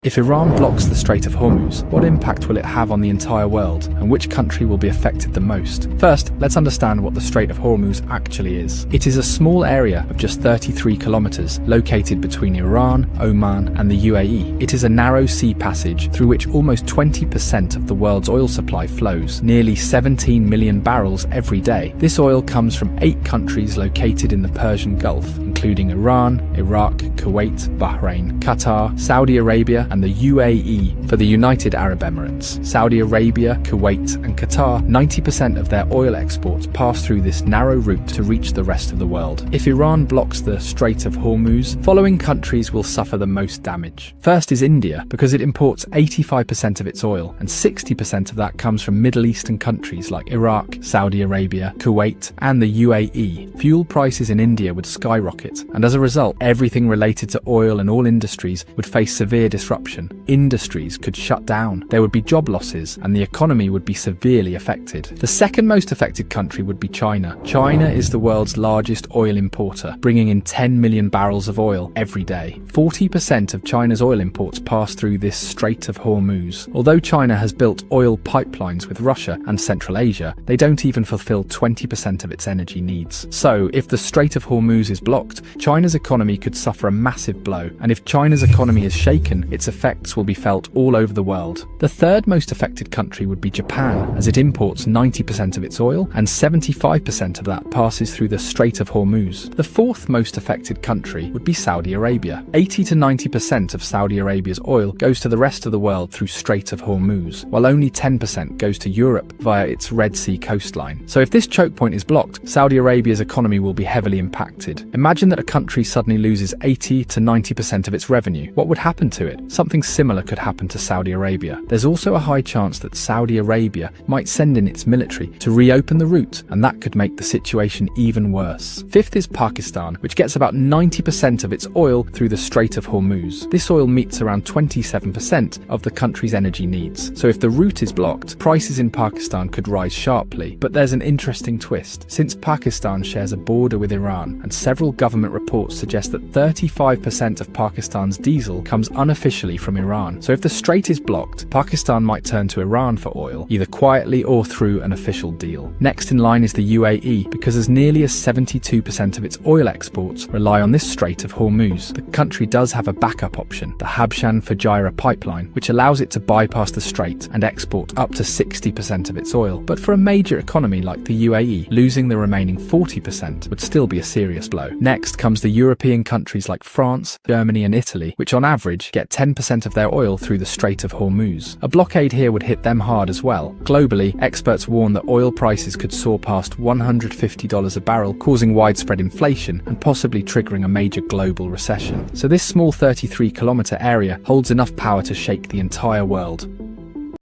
If Iran blocks the Strait of Hormuz, what impact will it have on the entire world, and which country will be affected the most? First, let's understand what the Strait of Hormuz actually is. It is a small area of just 33 kilometers, located between Iran, Oman, and the UAE. It is a narrow sea passage through which almost 20% of the world's oil supply flows, nearly 17 million barrels every day. This oil comes from 8 countries located in the Persian Gulf, including Iran, Iraq, Kuwait, Bahrain, Qatar, Saudi Arabia, and the UAE for the United Arab Emirates. Saudi Arabia, Kuwait, and Qatar, 90% of their oil exports pass through this narrow route to reach the rest of the world. If Iran blocks the Strait of Hormuz, following countries will suffer the most damage. First is India, because it imports 85% of its oil, and 60% of that comes from Middle Eastern countries like Iraq, Saudi Arabia, Kuwait, and the UAE. Fuel prices in India would skyrocket, and as a result, everything related to oil and all industries would face severe disruption. Industries could shut down, there would be job losses, and the economy would be severely affected. The second most affected country would be China. China is the world's largest oil importer, bringing in 10 million barrels of oil every day. 40% of China's oil imports pass through this Strait of Hormuz. Although China has built oil pipelines with Russia and Central Asia, they don't even fulfill 20% of its energy needs. So, if the Strait of Hormuz is blocked, China's economy could suffer a massive blow, and if China's economy is shaken, its effects will be felt all over the world. The third most affected country would be Japan, as it imports 90% of its oil, and 75% of that passes through the Strait of Hormuz. The fourth most affected country would be Saudi Arabia. 80 to 90% of Saudi Arabia's oil goes to the rest of the world through Strait of Hormuz, while only 10% goes to Europe via its Red Sea coastline. So if this choke point is blocked, Saudi Arabia's economy will be heavily impacted. Imagine that a country suddenly loses 80 to 90% of its revenue. What would happen to it? Something similar could happen to Saudi Arabia. There's also a high chance that Saudi Arabia might send in its military to reopen the route, and that could make the situation even worse. Fifth is Pakistan, which gets about 90% of its oil through the Strait of Hormuz. This oil meets around 27% of the country's energy needs. So if the route is blocked, prices in Pakistan could rise sharply. But there's an interesting twist. Since Pakistan shares a border with Iran, and several government reports suggest that 35% of Pakistan's diesel comes unofficially from Iran. So if the strait is blocked, Pakistan might turn to Iran for oil, either quietly or through an official deal. Next in line is the UAE, because as nearly as 72% of its oil exports rely on this Strait of Hormuz. The country does have a backup option, the Habshan-Fujairah pipeline, which allows it to bypass the strait and export up to 60% of its oil. But for a major economy like the UAE, losing the remaining 40% would still be a serious blow. Next comes the European countries like France, Germany, and Italy, which on average get 10% of their oil through the Strait of Hormuz. A blockade here would hit them hard as well. Globally, experts warn that oil prices could soar past $150 a barrel, causing widespread inflation and possibly triggering a major global recession. So this small 33-kilometer area holds enough power to shake the entire world.